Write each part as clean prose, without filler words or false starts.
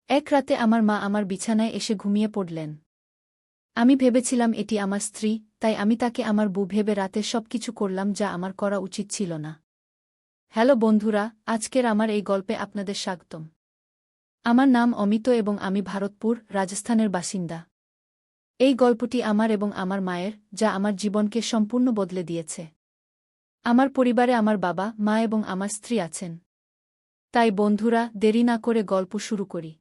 এক রাতে আমার মা আমার বিছানায় এসে ঘুমিয়ে পড়লেন। আমি ভেবেছিলাম এটি আমার স্ত্রী, তাই আমি তাকে আমার বউ ভেবে রাতে সবকিছু করলাম যা আমার করা উচিত ছিল না। হ্যালো বন্ধুরা, আজকের আমার এই গল্পে আপনাদের স্বাগতম। আমার নাম অমিত এবং আমি ভারতপুর, রাজস্থানের বাসিন্দা। এই গল্পটি আমার এবং আমার মায়ের, যা আমার জীবনকে সম্পূর্ণ বদলে দিয়েছে। আমার পরিবারে আমার বাবা, মা এবং আমার স্ত্রী আছেন। তাই বন্ধুরা, দেরি না করে গল্প শুরু করি।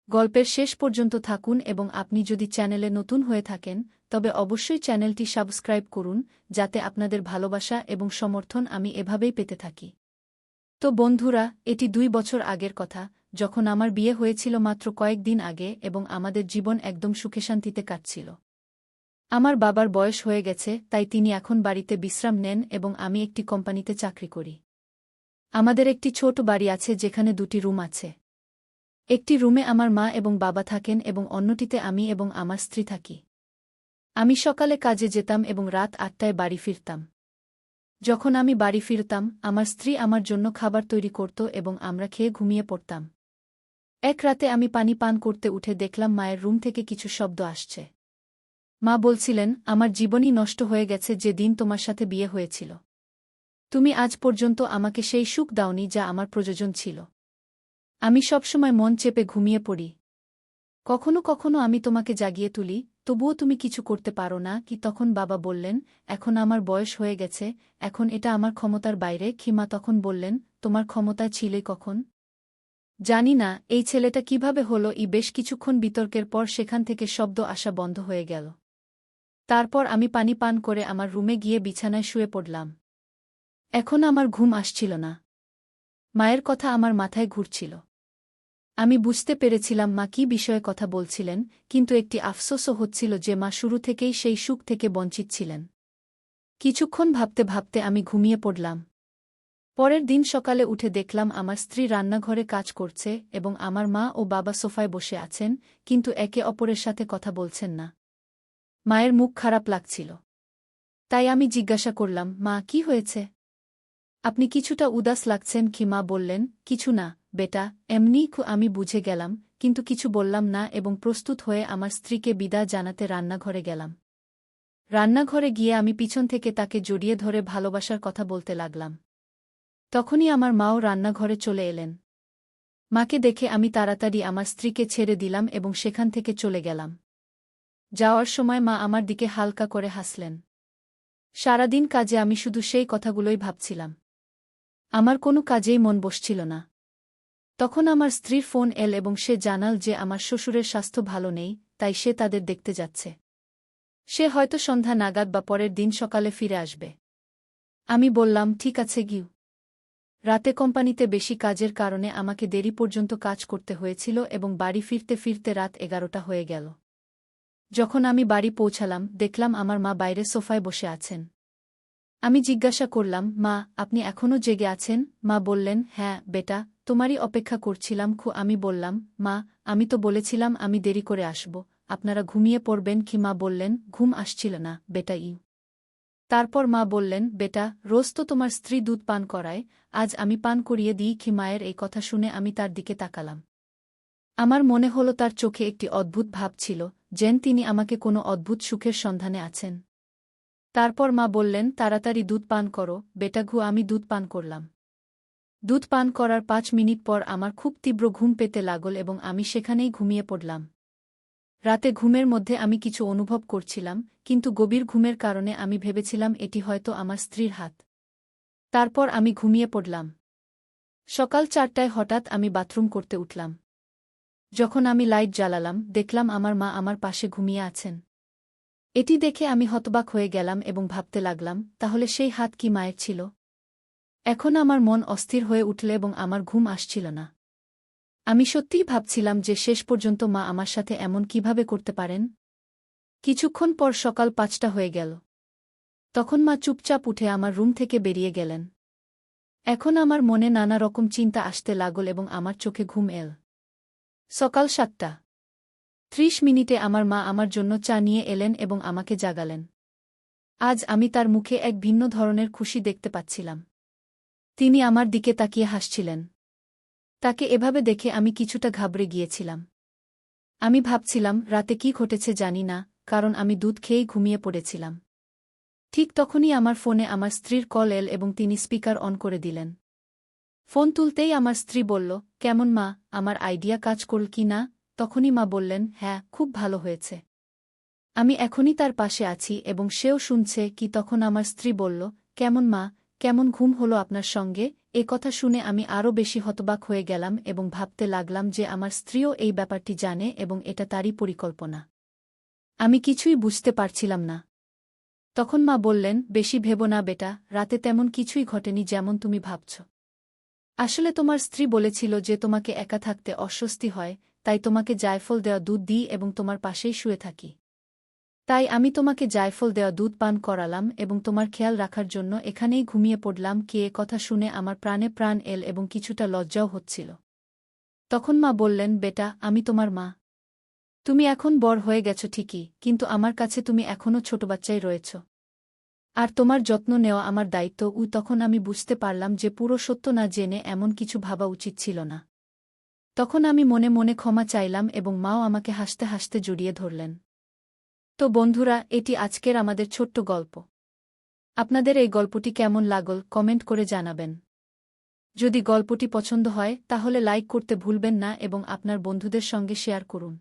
গল্পের শেষ পর্যন্ত থাকুন এবং আপনি যদি চ্যানেলে নতুন হয়ে থাকেন তবে অবশ্যই চ্যানেলটি সাবস্ক্রাইব করুন, যাতে আপনাদের ভালোবাসা এবং সমর্থন আমি এভাবেই পেতে থাকি। তো বন্ধুরা, এটি 2 বছর আগের কথা, যখন আমার বিয়ে হয়েছিল মাত্র কয়েকদিন আগে এবং আমাদের জীবন একদম সুখে শান্তিতে কাটছিল। আমার বাবার বয়স হয়ে গেছে, তাই তিনি এখন বাড়িতে বিশ্রাম নেন এবং আমি একটি কোম্পানিতে চাকরি করি। আমাদের একটি ছোট বাড়ি আছে যেখানে 2টি রুম আছে। একটি রুমে আমার মা এবং বাবা থাকেন এবং অন্যটিতে আমি এবং আমার স্ত্রী থাকি। আমি সকালে কাজে যেতাম এবং রাত 8টায় বাড়ি ফিরতাম। যখন আমি বাড়ি ফিরতাম, আমার স্ত্রী আমার জন্য খাবার তৈরি করত এবং আমরা খেয়ে ঘুমিয়ে পড়তাম। এক রাতে আমি পানি পান করতে উঠে দেখলাম মায়ের রুম থেকে কিছু শব্দ আসছে। মা বলছিলেন, আমার জীবনই নষ্ট হয়ে গেছে যে দিন তোমার সাথে বিয়ে হয়েছিল। তুমি আজ পর্যন্ত আমাকে সেই সুখ দাওনি যা আমার প্রয়োজন ছিল। আমি সবসময় মন চেপে ঘুমিয়ে পড়ি। কখনো কখনো আমি তোমাকে জাগিয়ে তুলি, তবুও তুমি কিছু করতে পারো না কি? তখন বাবা বললেন, এখন আমার বয়স হয়ে গেছে, এখন এটা আমার ক্ষমতার বাইরে। খিমা তখন বললেন, তোমার ক্ষমতা ছিলই কখন? জানি না এই ছেলেটা কিভাবে হলো। বেশ কিছুক্ষণ বিতর্কের পর সেখান থেকে শব্দ আসা বন্ধ হয়ে গেল। তারপর আমি পানি পান করে আমার রুমে গিয়ে বিছানায় শুয়ে পড়লাম। এখন আমার ঘুম আসছিল না। মায়ের কথা আমার মাথায় ঘুরছিল। আমি বুঝতে পেরেছিলাম মা কী বিষয়ে কথা বলছিলেন, কিন্তু একটি আফসোসও হচ্ছিল যে মা শুরু থেকেই সেই সুখ থেকে বঞ্চিত ছিলেন। কিছুক্ষণ ভাবতে ভাবতে আমি ঘুমিয়ে পড়লাম। পরের দিন সকালে উঠে দেখলাম আমার স্ত্রী রান্নাঘরে কাজ করছে এবং আমার মা ও বাবা সোফায় বসে আছেন, কিন্তু একে অপরের সাথে কথা বলছেন না। মায়ের মুখ খারাপ লাগছিল। তাই আমি জিজ্ঞাসা করলাম, মা কি হয়েছে? আপনি কিছুটা উদাস লাগছেন কি? মা বললেন, কিছু না বেটা, এমনিই। আমি বুঝে গেলাম, কিন্তু কিছু বললাম না এবং প্রস্তুত হয়ে আমার স্ত্রীকে বিদায় জানাতে রান্নাঘরে গেলাম। রান্নাঘরে গিয়ে আমি পিছন থেকে তাকে জড়িয়ে ধরে ভালোবাসার কথা বলতে লাগলাম। তখনই আমার মাও রান্নাঘরে চলে এলেন। মাকে দেখে আমি তাড়াতাড়ি আমার স্ত্রীকে ছেড়ে দিলাম এবং সেখান থেকে চলে গেলাম। যাওয়ার সময় মা আমার দিকে হালকা করে হাসলেন। সারাদিন কাজে আমি শুধু সেই কথাগুলোই ভাবছিলাম। আমার কোনো কাজেই মন বসছিল না। তখন আমার স্ত্রীর ফোন এল এবং সে জানাল যে আমার শ্বশুরের স্বাস্থ্য ভালো নেই, তাই সে তাদের দেখতে যাচ্ছে। সে হয়তো সন্ধ্যা নাগাদ বা পরের দিন সকালে ফিরে আসবে। আমি বললাম, ঠিক আছে গিয়ে। রাতে কোম্পানিতে বেশি কাজের কারণে আমাকে দেরি পর্যন্ত কাজ করতে হয়েছিল এবং বাড়ি ফিরতে ফিরতে রাত 11টা হয়ে গেল। যখন আমি বাড়ি পৌঁছালাম, দেখলাম আমার মা বাইরে সোফায় বসে আছেন। আমি জিজ্ঞাসা করলাম, মা, আপনি এখনও জেগে আছেন? মা বললেন, হ্যাঁ বেটা, তোমারই অপেক্ষা করছিলাম। আমি বললাম, মা, আমি তো বলেছিলাম আমি দেরি করে আসব, আপনারা ঘুমিয়ে পড়বেন কি? মা বললেন, ঘুম আসছিল না বেটা। তারপর মা বললেন, বেটা, রোজ তো তোমার স্ত্রী দুধ পান করায়, আজ আমি পান করিয়ে দিই কি? মায়ের এই কথা শুনে আমি তার দিকে তাকালাম। আমার মনে হলো তার চোখে একটি অদ্ভুত ভাব ছিল, যেন তিনি আমাকে কোনো অদ্ভুত সুখের সন্ধানে আছেন। তারপর মা বললেন, তাড়াতাড়ি দুধ পান করো বেটা। আমি দুধ পান করলাম। দুধ পান করার 5 মিনিট পর আমার খুব তীব্র ঘুম পেতে লাগল এবং আমি সেখানেই ঘুমিয়ে পড়লাম। রাতে ঘুমের মধ্যে আমি কিছু অনুভব করছিলাম, কিন্তু গভীর ঘুমের কারণে আমি ভেবেছিলাম এটি হয়তো আমার স্ত্রীর হাত। তারপর আমি ঘুমিয়ে পড়লাম। সকাল 4টায় হঠাৎ আমি বাথরুম করতে উঠলাম। যখন আমি লাইট জ্বালালাম, দেখলাম আমার মা আমার পাশে ঘুমিয়ে আছেন। এটি দেখে আমি হতবাক হয়ে গেলাম এবং ভাবতে লাগলাম, তাহলে সেই হাত কি মায়ের ছিল? এখন আমার মন অস্থির হয়ে উঠল এবং আমার ঘুম আসছিল না। আমি সত্যিই ভাবছিলাম যে শেষ পর্যন্ত মা আমার সাথে এমন কিভাবে করতে পারেন। কিছুক্ষণ পর সকাল 5টা হয়ে গেল। তখন মা চুপচাপ উঠে আমার রুম থেকে বেরিয়ে গেলেন। এখন আমার মনে নানা রকম চিন্তা আসতে লাগল এবং আমার চোখে ঘুম এল। সকাল 7:30 আমার মা আমার জন্য চা নিয়ে এলেন এবং আমাকে জাগালেন। আজ আমি তার মুখে এক ভিন্ন ধরনের খুশি দেখতে পাচ্ছিলাম। তিনি আমার দিকে তাকিয়ে হাসছিলেন। তাকে এভাবে দেখে আমি কিছুটা ঘাবড়ে গিয়েছিলাম। আমি ভাবছিলাম রাতে কি ঘটেছে জানি না, কারণ আমি দুধ খেয়েই ঘুমিয়ে পড়েছিলাম। ঠিক তখনই আমার ফোনে আমার স্ত্রীর কল এল এবং তিনি স্পিকার অন করে দিলেন। ফোন তুলতেই আমার স্ত্রী বলল, কেমন মা, আমার আইডিয়া কাজ করল কি না? তখনই মা বললেন, হ্যাঁ, খুব ভালো হয়েছে। আমি এখনই তার পাশে আছি এবং সেও শুনছে কি। তখন আমার স্ত্রী বলল, কেমন মা, কেমন ঘুম হলো আপনার সঙ্গে? এ কথা শুনে আমি আরও বেশি হতবাক হয়ে গেলাম এবং ভাবতে লাগলাম যে আমার স্ত্রীও এই ব্যাপারটি জানে এবং এটা তারই পরিকল্পনা। আমি কিছুই বুঝতে পারছিলাম না। তখন মা বললেন, বেশি ভেবো না বেটা, রাতে তেমন কিছুই ঘটেনি যেমন তুমি ভাবছ। আসলে তোমার স্ত্রী বলেছিল যে তোমাকে একা থাকতে অস্বস্তি হয়, তাই তোমাকে জায়ফল দেওয়া দুধ দিই এবং তোমার পাশেই শুয়ে থাকি। তাই আমি তোমাকে জায়ফল দেওয়া দুধ পান করালাম এবং তোমার খেয়াল রাখার জন্য এখানেই ঘুমিয়ে পড়লাম। কে এ কথা শুনে আমার প্রাণে প্রাণ এল এবং কিছুটা লজ্জাও হচ্ছিল। তখন মা বললেন, বেটা, আমি তোমার মা। তুমি এখন বড় হয়ে গেছ ঠিকই, কিন্তু আমার কাছে তুমি এখনও ছোট বাচ্চাই রয়েছ। আর তোমার যত্ন নেওয়া আমার দায়িত্ব। তখন আমি বুঝতে পারলাম যে পুরো সত্য না জেনে এমন কিছু ভাবা উচিত ছিল না। তখন আমি মনে মনে ক্ষমা চাইলাম এবং মাও আমাকে হাসতে হাসতে জড়িয়ে ধরলেন। তো বন্ধুরা, এটি আজকের আমাদের ছোট্ট গল্প। আপনাদের এই গল্পটি কেমন লাগল কমেন্ট করে জানাবেন। যদি গল্পটি পছন্দ হয় তাহলে লাইক করতে ভুলবেন না এবং আপনার বন্ধুদের সঙ্গে শেয়ার করুন।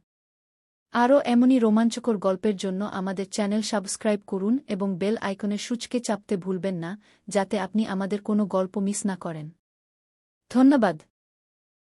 আরও এমনই রোমাঞ্চকর গল্পের জন্য আমাদের চ্যানেল সাবস্ক্রাইব করুন এবং বেল আইকনের সূচকে চাপতে ভুলবেন না, যাতে আপনি আমাদের কোনো গল্প মিস না করেন। ধন্যবাদ।